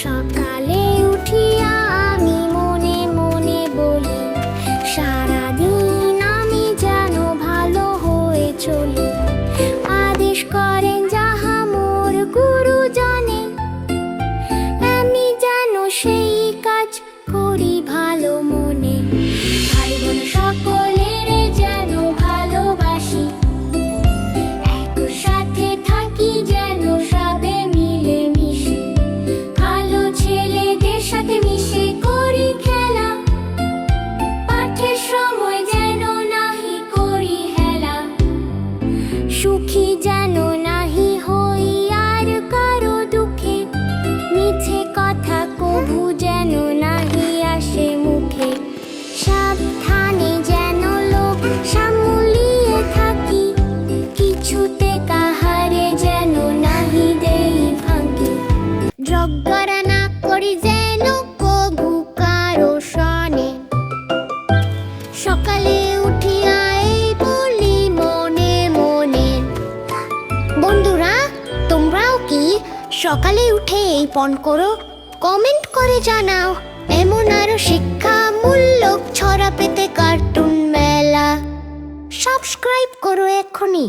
সকালে উঠিয়া আমি মনে মনে বলি, সারাদিন আমি যেন ভালো হয়ে চলি। আদেশ করেন যাহা মোর গুরুজনে, আমি যেন সেই কাজ করি ভালো মনে। ভাই বোন সকলের যেন ভালোবাসি, একসাথে থাকি যেন সবে মিলে মিশে। ভালো ছেলেদের সাথে মিশে করি খেলা, পাঠের সময় যেন নাহি করি হেলা। সুখী যেন নাহি হই আর কারো দুঃখে, মিছে কথা কভু যেন নাহি আসে মুখে। সাবধানে যেন লোক সামলিয়ে থাকি, কিছুতে কাহারে যেন নাহি দেই ফাঁকি। ঝগড়া না করি যেন কভু কারো সনে, সকালে উঠিয়া এই বলি মনে মনে। বন্ধুরা, তোমরাও কি সকালে উঠে এই পণ করো? কমেন্ট করে জানাও। এমন আরো শিক্ষামূলক ছড়া পেতে কার্টুন মেলা সাবস্ক্রাইব করো এক্ষুনি।